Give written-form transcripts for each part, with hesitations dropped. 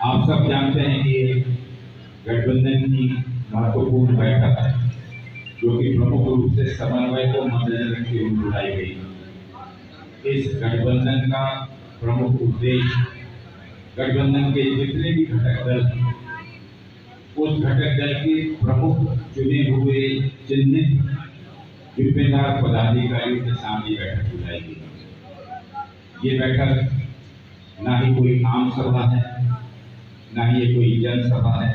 आप सब जानते हैं कि गठबंधन की महत्वपूर्ण बैठक है, जो कि प्रमुख रूप से समन्वय को मद्देनजर रखते हुए बुलाई गई। इस गठबंधन का प्रमुख उद्देश्य गठबंधन के जितने भी घटक दल हैं, उस घटक दल के प्रमुख चुने हुए चिन्हित जिम्मेदार पदाधिकारियों के सामने बैठक बुलाई गई। ये बैठक ना ही कोई आम सभा है, ना ही ये कोई जनसभा है,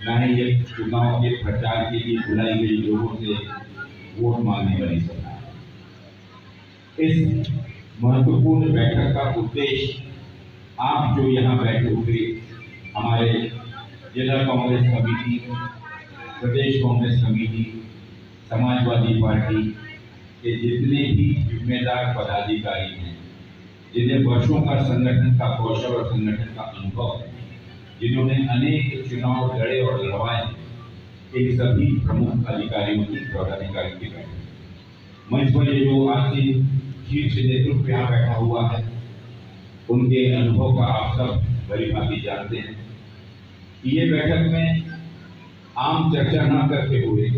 ना ही ये चुनाव के प्रचार के लिए बुलाई गई लोगों से वोट मांगने वाली सभा है। इस महत्वपूर्ण बैठक का उद्देश्य आप जो यहाँ बैठे हुए हमारे जिला कांग्रेस कमेटी, प्रदेश कांग्रेस कमेटी, समाजवादी पार्टी के जितने भी जिम्मेदार पदाधिकारी हैं, जिन्हें वर्षों का संगठन का कौशल और संगठन का अनुभव है, जिन्होंने अनेक चुनाव लड़े और लड़वाए, इन सभी प्रमुख अधिकारियों की पदाधिकारी की बैठक। मंच पर ये जो आज की शीर्ष नेतृत्व यहाँ बैठा हुआ है, उनके अनुभव का आप सब भली भांति जानते हैं। ये बैठक में आम चर्चा न करते हुए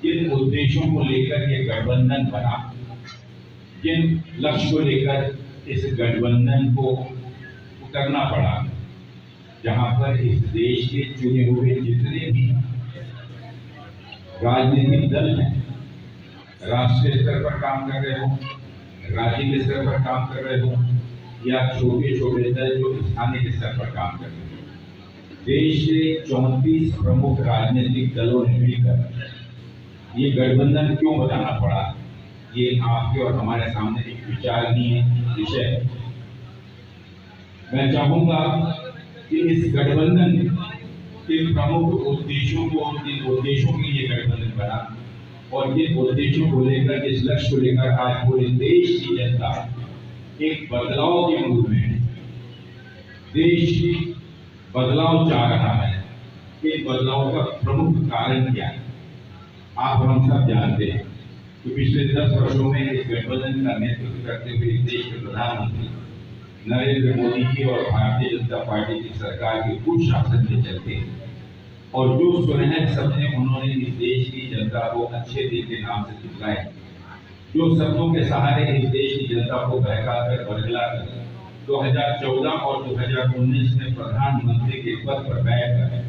जिन उद्देश्यों को लेकर ये गठबंधन बना, जिन लक्ष्य को लेकर इस गठबंधन को उतरना पड़ा, जहां पर इस देश के चुने हुए जितने भी राजनीतिक दल हैं, राष्ट्रीय स्तर पर काम कर रहे हो, राज्य के स्तर पर काम कर रहे हो, या छोटे छोटे दल जो स्थानीय स्तर पर काम कर रहे हो, देश के 34 प्रमुख राजनीतिक दलों ने मिलकर ये गठबंधन क्यों बनाना पड़ा, ये आपके और हमारे सामने एक विचारणीय विषय है। मैं चाहूंगा कि इस गठबंधन के प्रमुख उद्देश्यों को, जिन उद्देश्यों के लिए गठबंधन बना और जिन उद्देश्यों को लेकर, इस लक्ष्य को लेकर आज पूरे देश की जनता एक बदलाव के मूड में है, देश बदलाव चाह रहा है। इस बदलाव का प्रमुख कारण क्या है? आप हम सब जानते हैं कि पिछले 10 वर्षों में इस गठबंधन का नेतृत्व करते हुए देश के प्रधानमंत्री नरेंद्र मोदी जी और भारतीय जनता पार्टी की सरकार के कुछ शासन के चलते और जो सुनहरे सपने उन्होंने इस देश की जनता को अच्छे दिन के नाम से दिखलाए, जो सपनों के सहारे इस देश की जनता को बहकाकर बरगलाकर 2014 और 2019 में प्रधानमंत्री के पद पर बैठकर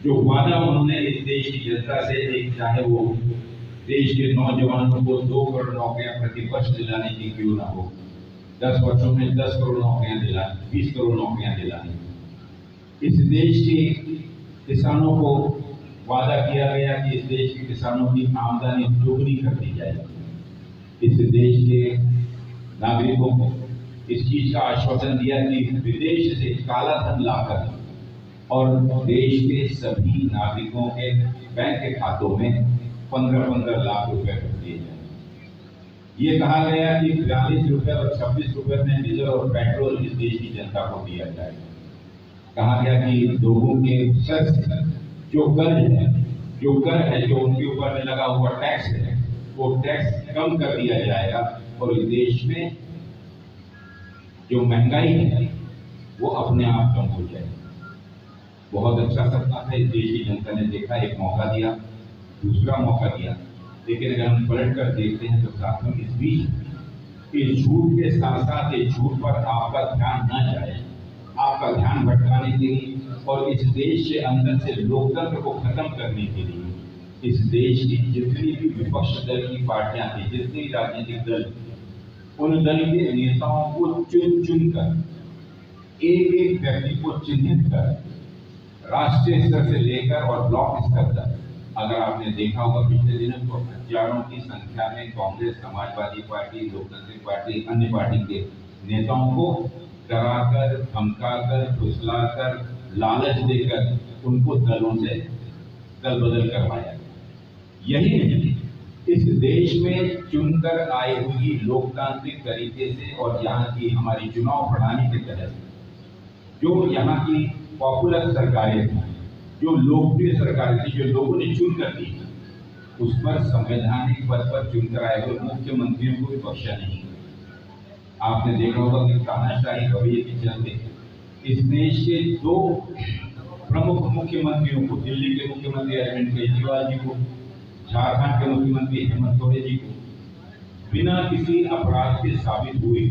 जो वादा उन्होंने इस देश की जनता से, एक चाहे वो देश के नौजवानों को 2 करोड़ नौकरियां प्रति वर्ष दिलाने की क्यों ना हो, 10 वर्षों में 10 करोड़ नौकरियां दिलानी, 20 करोड़ नौकरियां दिलानी, इस देश के किसानों को वादा किया गया कि इस देश के किसानों की आमदनी दोगुनी कर दी जाएगी, इस देश के नागरिकों को इस चीज का आश्वासन दिया कि विदेश से काला धन लाकर और देश के सभी नागरिकों के बैंक के खातों में 15-15 लाख रुपए कर दिए जाए। ये कहा गया कि 42 रुपए और 26 रुपए में डीजल और पेट्रोल इस देश की जनता को दिया जाए। कहा गया कि लोगों के सर जो कर है जो उनके ऊपर में लगा हुआ टैक्स है, वो टैक्स कम कर दिया जाएगा और इस देश में जो महंगाई है वो अपने आप कम हो जाएगी। बहुत अच्छा सपना था, इस देश की जनता ने देखा, एक मौका दिया, दूसरा मौका दिया, लेकिन अगर हम पलट कर देखते हैं तो साथियों इस बीच इस झूठ के साथ साथ इस झूठ पर आपका ध्यान न जाए, आपका ध्यान भटकाने के लिए और इस देश के अंदर से लोकतंत्र को खत्म करने के लिए इस देश की जितनी भी विपक्ष दल की पार्टियां थी, जितने राजनीतिक दल, उन दल के नेताओं को चुन कर एक एक व्यक्ति को चिन्हित कर राष्ट्रीय स्तर से लेकर और ब्लॉक स्तर तक, अगर आपने देखा होगा पिछले दिनों तो हजारों की संख्या में कांग्रेस, समाजवादी पार्टी, लोकतांत्रिक पार्टी, अन्य पार्टी के नेताओं को डराकर, धमकाकर, फुसलाकर, लालच देकर उनको दलों से दल बदल करवाया। यही नहीं, इस देश में चुनकर आई हुई लोकतांत्रिक तरीके से और यहाँ की हमारी चुनाव प्रणाली के तहत जो यहाँ की पॉपुलर सरकारें थी, जो लोकप्रिय सरकारें थी, जो लोगों ने चुन कर दी, उस पर संवैधानिक पद पर चुनकर आए हुए मुख्यमंत्रियों को भी बख्शा नहीं। आपने देखा होगा कि तानाशाही रवैये के चलते इस देश के दो प्रमुख मुख्यमंत्रियों को, दिल्ली के मुख्यमंत्री अरविंद केजरीवाल जी को, झारखंड के मुख्यमंत्री हेमंत सोरेन जी को बिना किसी अपराध के साबित हुए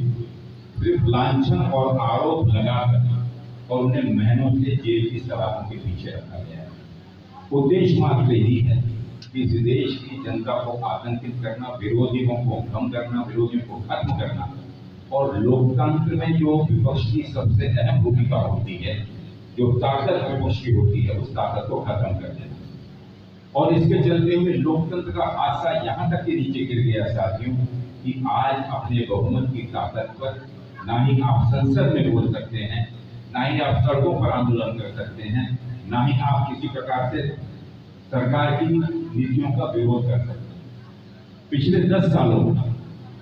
सिर्फ लांछन और आरोप लगाकर और उन्हें महीनों से जेल की सलाखों के पीछे रखा गया है। उद्देश्य मात्र यही है कि इस देश की जनता को आतंकित करना, विरोधियों को कम करना, विरोधियों को खत्म करना और लोकतंत्र में जो विपक्ष की सबसे अहम भूमिका होती है, जो ताकत विपक्ष की होती है, उस ताकत को खत्म कर देना। और इसके चलते हुए लोकतंत्र का आशा यहाँ तक के नीचे गिर गया साथियों कि आज अपने बहुमत की ताकत पर ना ही आप संसद में बोल सकते हैं, ना ही आप सड़कों पर आंदोलन कर सकते हैं, ना ही आप किसी प्रकार से सरकार की नीतियों का विरोध कर सकते हैं। पिछले 10 सालों में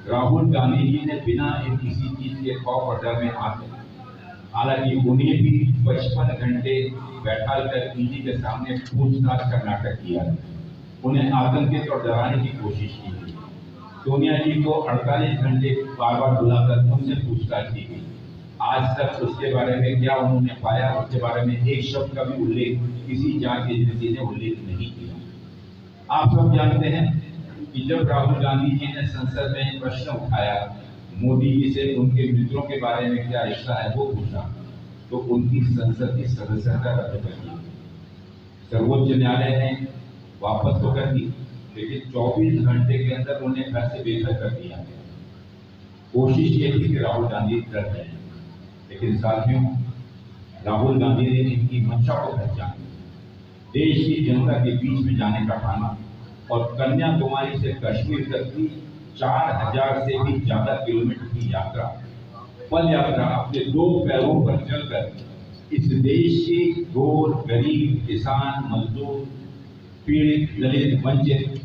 राहुल गांधी जी ने बिना किसी चीज के खौफ और डर में आते, हालांकि उन्हें भी 55 घंटे बैठाकर ईडी के सामने पूछताछ का नाटक किया, उन्हें आतंकित और डराने की कोशिश की गई। सोनिया जी को 48 घंटे बार बार बुलाकर उनसे पूछताछ की गई। आज तक उसके बारे में क्या उन्होंने पाया, उसके बारे में एक शब्द का भी उल्लेख किसी जांच एजेंसी ने उल्लेख नहीं किया। आप सब जानते हैं कि जब राहुल गांधी जी ने संसद में प्रश्न उठाया, मोदी जी से उनके मित्रों के बारे में क्या रिश्ता है वो पूछा, तो उनकी संसद की सदस्यता रद्द कर दी। सर्वोच्च न्यायालय ने वापस तो कर दी, लेकिन 24 घंटे के अंदर उन्हें घर से बेघर कर दिया गया। कोशिश ये थी कि राहुल गांधी डर गए, लेकिन साथियों राहुल गांधी ने इनकी मंशा को पहचाना, देश की जनता के बीच में जाने का ठाना और कन्याकुमारी से कश्मीर तक की 4000 से भी ज्यादा किलोमीटर की यात्रा, पद यात्रा अपने 2 पैरों पर चलकर इस देश के गोर, गरीब, किसान, मजदूर, पीड़ित, दलित, वंचित,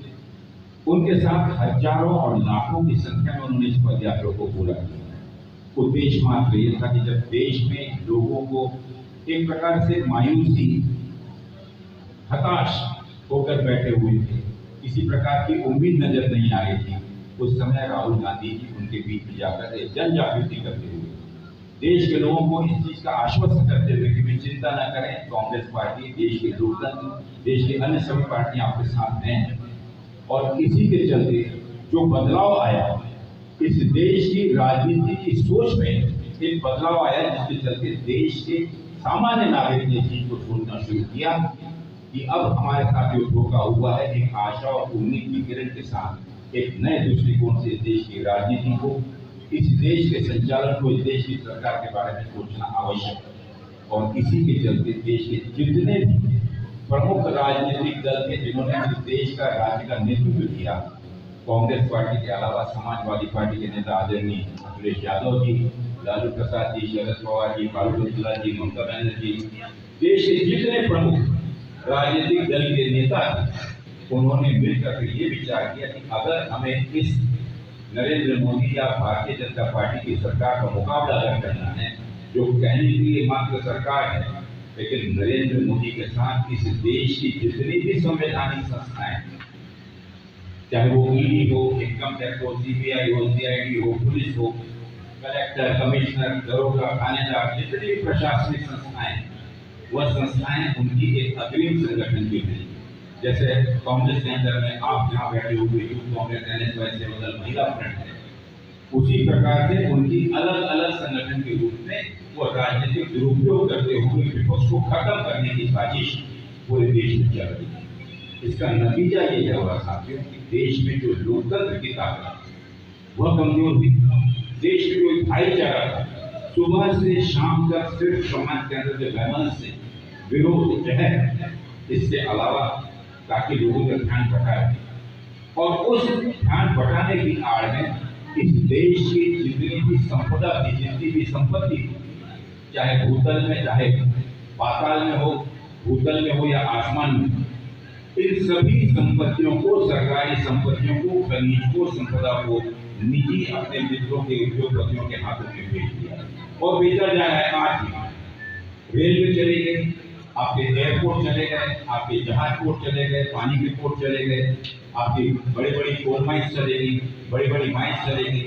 उनके साथ हजारों और लाखों की संख्या में उन्होंने इस पद यात्रा को पूरा किया। उद्देश्य मात्र ये था कि जब देश में लोगों को एक प्रकार से मायूसी, हताश होकर बैठे हुए थे, किसी प्रकार की उम्मीद नजर नहीं आ रही थी, उस समय राहुल गांधी जी उनके बीच में जाकर जन जागृति करते हुए देश के लोगों को इस चीज का आश्वस्त करते हुए कि वे चिंता न करें, कांग्रेस पार्टी, देश के लोकतंत्र, देश के अन्य सभी पार्टियां आपके साथ हैं। और इसी के चलते जो बदलाव आया इस देश की राजनीति की सोच में, एक बदलाव आया जिसके चलते देश के सामान्य नागरिक ने चीज को सोचना शुरू किया कि अब हमारे साथ जो धोखा हुआ है, एक आशा और उम्मीद की किरण के साथ एक नए दृष्टिकोण से देश की राजनीति को, इस देश के संचालन को, इस देश की सरकार के बारे में सोचना आवश्यक है। और इसी के चलते देश के जितने भी प्रमुख राजनीतिक दल थे जिन्होंने इस देश का राज्य का नेतृत्व किया, कांग्रेस पार्टी के अलावा समाजवादी पार्टी के नेता आदरणीय अखिलेश यादव जी, लालू प्रसाद जी, शरद पवार जी, फारूक अब्दुल्ला जी, ममता बनर्जी, देश के जितने प्रमुख राजनीतिक दल के नेता थे, उन्होंने मिलकर ये विचार किया कि अगर हमें इस नरेंद्र मोदी या भारतीय जनता पार्टी की सरकार का मुकाबला अगर करना है, जो कहने के लिए मात्र सरकार है, लेकिन नरेंद्र मोदी के साथ इस देश की जितनी भी संवैधानिक संस्थाएं, चाहे वो ईडी हो, इनकम टैक्स हो, सीबीआई हो, सीआईडी हो, पुलिस हो, कलेक्टर, कमिश्नर, दरोगा, थानेदार, जितनी भी प्रशासनिक संस्थाएं, वह संस्थाएं उनकी एक अग्रिम संगठन की है। जैसे कांग्रेस के अंदर में आप जहाँ बैठे हुए यूथ कांग्रेस, एनएसवाई से बदल महिला फ्रंट है, उसी प्रकार से उनकी अलग अलग संगठन के रूप में वो राजनीतिक दुरुपयोग करते हुए विपक्ष को खत्म करने की साजिश पूरे देश में चल रही है। इसका नतीजा ये हुआ साथियों कि देश में जो लोकतंत्र की ताकत वह कमजोर हुई, देश में जो भाईचारा था, सुबह से शाम तक सिर्फ समाज के अंदर जो वैमनस्य से विरोध, जहर, इसके अलावा ताकि लोगों का ध्यान भटाए, और उस ध्यान भटाने की आड़ में इस देश की जितनी भी संपदा थी, जितनी भी संपत्ति थी, चाहे भूतल में, चाहे पाताल में हो, भूतल में हो या आसमान में, इन सभी संपत्तियों को, सरकारी संपत्तियों को, खनिज को, संपदा को निजी अपने मित्रों के, उद्योगपतियों के हाथों में भेज दिया और बेचा जा रहा है। आज ही रेलवे चले गए, आपके एयरपोर्ट चले गए, आपके जहाज पोर्ट चले गए, पानी के पोर्ट चले गए, आपकी बड़ी बड़ी कोल माइंस चले गई, बड़ी बड़ी माइंस चले गई,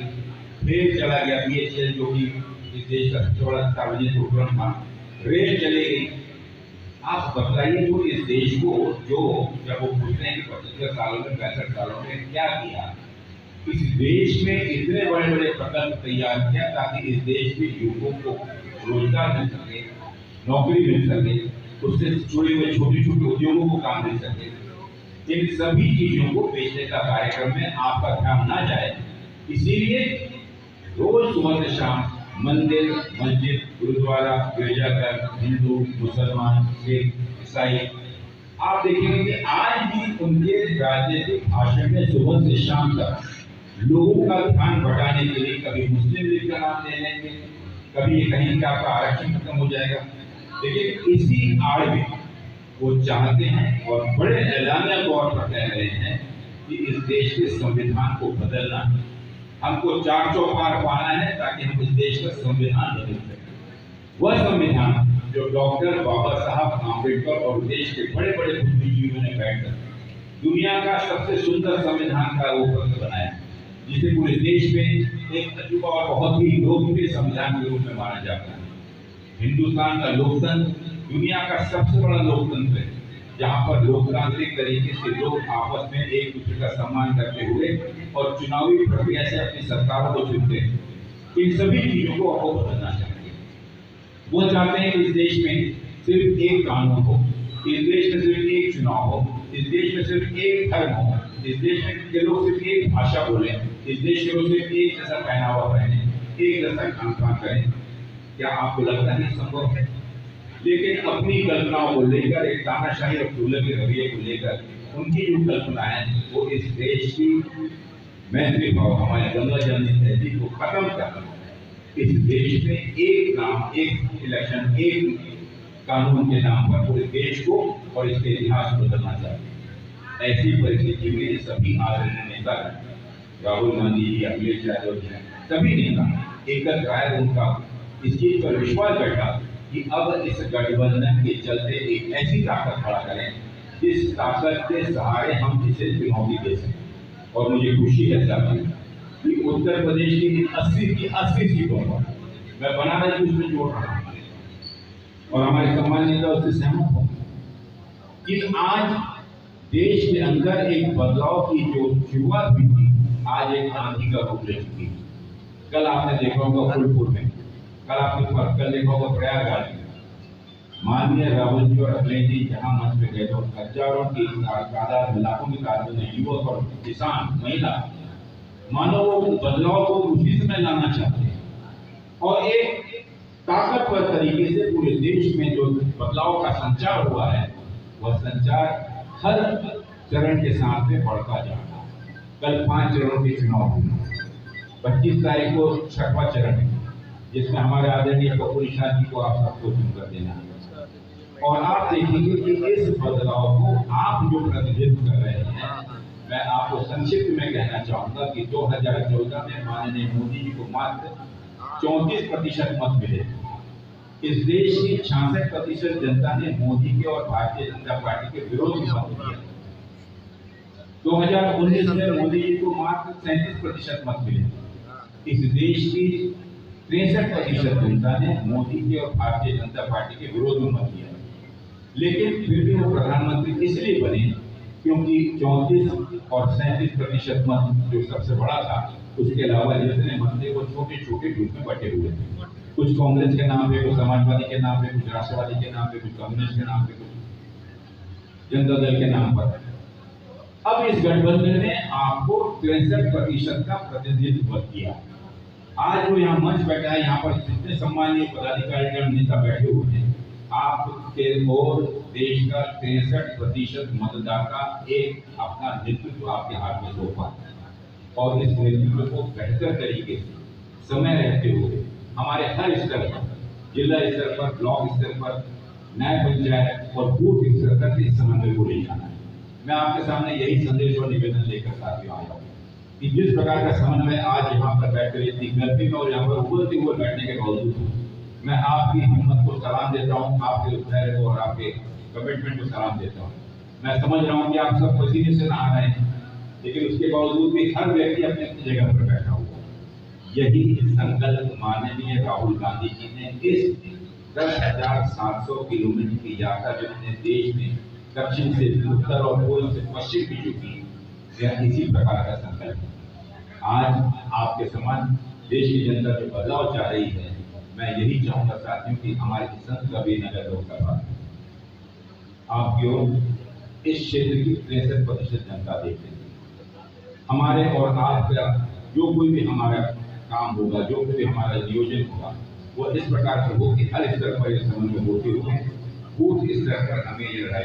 फिर चला गया बीएचईएल जो कि इस देश का सबसे बड़ा सार्वजनिक उपक्रम था, रेल चलेगी। आप बताइए तो इस देश को जो जब वो पूछते हैं कि 75 सालों में 65 सालों में क्या किया, इस देश में इतने बड़े बड़े प्रकल्प तैयार किया ताकि इस देश के युवकों को रोजगार मिल सके, नौकरी मिल सके, उससे जुड़े हुए छोटे छोटे उद्योगों को काम मिल सके। इन सभी चीजों को बेचने का कार्यक्रम में आपका ध्यान ना जाए, इसीलिए रोज सुबह से शाम मंदिर, मस्जिद, गुरुद्वारा, गिरजाघर, हिंदू, मुसलमान, सिख, ईसाई, आप देखेंगे कि आज भी उनके राजनीतिक भाषण में सुबह से शाम तक लोगों का ध्यान बढ़ाने के लिए कभी मुस्लिम लीग का नाम ले लेंगे, कभी ये कहीं का आपका आरक्षण खत्म हो जाएगा। लेकिन इसी आड़ में वो चाहते हैं और बड़े ऐलानिया तौर पर कह रहे हैं कि इस देश के संविधान को बदलना है, हमको 4 चौपार पाना है ताकि हम इस देश का संविधान बदल सकें। वह संविधान जो डॉक्टर बाबा साहब आम्बेडकर और देश के बड़े बड़े बुद्धिजीवियों ने बैठकर दुनिया का सबसे सुंदर संविधान का रूप बनाया, जिसे पूरे देश में एक अजूबा और बहुत ही लोकप्रिय संविधान के रूप में माना जाता है। हिंदुस्तान का लोकतंत्र दुनिया का सबसे बड़ा लोकतंत्र है, जहाँ पर लोकतांत्रिक तरीके से लोग आपस में एक दूसरे का सम्मान करते हुए और चुनावी प्रक्रिया से अपनी सरकारों को चुनते हैं। इन सभी चीजों को आपको बदलना चाहिए। वो चाहते हैं कि इस देश में सिर्फ एक कानून हो, इस देश में सिर्फ एक चुनाव हो, इस देश में सिर्फ एक धर्म हो, इस देश में के लोग सिर्फ एक भाषा बोले, इस देश के लोग सिर्फ एक जैसा पहनावा पहने, एक जैसा खान पान करें। क्या आपको लगता है संभव है? लेकिन अपनी कल्पनाओं को लेकर, एक तानाशाही और तुगलक के रवैये को लेकर उनकी जो कल्पना है वो इस देश की मैत्री भाव, हमारे गंगा जमनी तहजीब को खत्म कर इस देश में एक नाम, एक इलेक्शन, एक कानून के नाम पर पूरे देश को और इसके इतिहास को बदलना चाहते हैं। ऐसी परिस्थिति में सभी आदरणीय नेता, राहुल गांधी जी, अखिलेश यादव जी, सभी नेता एकत्र आए, उनका इस चीज पर विश्वास बैठा कि अब इस गठबंधन के चलते एक ऐसी ताकत खड़ा करें जिस ताकत के सहारे हम इसे चुनौती दे सकें। और मुझे खुशी है साहब कि उत्तर प्रदेश की 80 सीटों पर मैं बनारस भी उसमें जोड़ रहा हूँ और हमारे सम्मानित नेता उससे सहमत हो कि आज देश के अंदर एक बदलाव की जो शुरुआत हुई थी, आज एक क्रांति का रूप ले चुकी है। कल आपने देखा होगा फूलपुर में, कल देखा होगा प्रयागराज में, माननीय राहुल जी और अखिलेश जी जहाँ मंच पे गए तो हजारों की तादाद में, लाखों की तादाद में युवक और किसान, महिला, मानो वो बदलाव को उसी समय लाना चाहते हैं और एक ताकतवर तरीके से पूरे देश में जो बदलाव का संचार हुआ है वह संचार हर चरण के साथ में बढ़ता जा रहा है। कल 5 चरणों के चुनाव हुए, 25 तारीख को 6वां चरण है, जिसमें हमारे आदरणीय कपूर निषाद जी को आप सबको चुनकर देना है। और आप देखेंगे कि इस बदलाव को आप जो प्रतिनिधित्व कर रहे हैं, मैं आपको संक्षिप्त में कहना चाहूंगा कि 2014 में माननीय मोदी जी को मात्र 34% मत मिले। इस देश की 66% जनता ने मोदी के और भारतीय जनता पार्टी के विरोध में मत दिया। 2019 में मोदी जी को मात्र 37% मत मिले। इस देश की 63% जनता ने मोदी के और भारतीय जनता पार्टी के विरोध में मत दिया। लेकिन फिर भी वो प्रधानमंत्री इसलिए बने क्योंकि 34 और 37% मत जो सबसे बड़ा था, उसके अलावा जितने मत थे वो छोटे छोटे ग्रुप में बटे हुए थे। कुछ कांग्रेस के नाम पे, कुछ समाजवादी के नाम पे, कुछ राष्ट्रवादी के नाम पे, कुछ कम्युनिस्ट के नाम पे, कुछ जनता दल के नाम पर। अब इस गठबंधन ने आपको 63% का प्रतिनिधित्व किया। आज जो यहाँ मंच बैठा है, यहाँ पर जितने सम्मानीय पदाधिकारी नेता बैठे हुए हैं, आपके और देश का 63% मतदाता एक अपना नेतृत्व आपके हाथ में सौंपा और इस नेतृत्व को बेहतर तरीके से समय रहते हुए हमारे हर स्तर पर, जिला स्तर पर, ब्लॉक स्तर पर, न्याय पंचायत और बूथ स्तर तक इस समन्वय को ले जाना है। मैं आपके सामने यही संदेश और निवेदन लेकर साथियों आया हूँ कि जिस प्रकार का समन्वय आज यहाँ पर बैठकर इतनी गर्मी में और यहाँ पर उबलते हुए बैठने के बावजूद मैं आपकी हिम्मत को सलाम देता हूँ, आपके उत्साह को और आपके कमिटमेंट को सलाम देता हूँ। मैं समझ रहा हूँ कि आप सब पसीने से नहा रहे हैं, लेकिन उसके बावजूद भी हर व्यक्ति अपनी अपनी जगह पर बैठा हुआ। यही संकल्प माननीय राहुल गांधी जी ने इस 10,700 किलोमीटर की यात्रा जो अपने देश में दक्षिण से उत्तर और पूर्व से पश्चिम की जो की, यह इसी प्रकार का संकल्प है। आज आपके समान देश की जनता जो बदलाव चाह रही है, मैं यही चाहूंगा साथियों कि हमारे संत कबीरनगर लोकसभा आपकी ओर इस क्षेत्र की 63% जनता देख रही है। हमारे और आपका जो कोई भी हमारा काम होगा, जो कोई भी हमारा नियोजन होगा, वो इस प्रकार से हो कि हर स्तर पर इस समन्वय होते हुए बूथ स्तर पर हमें ये लड़ाई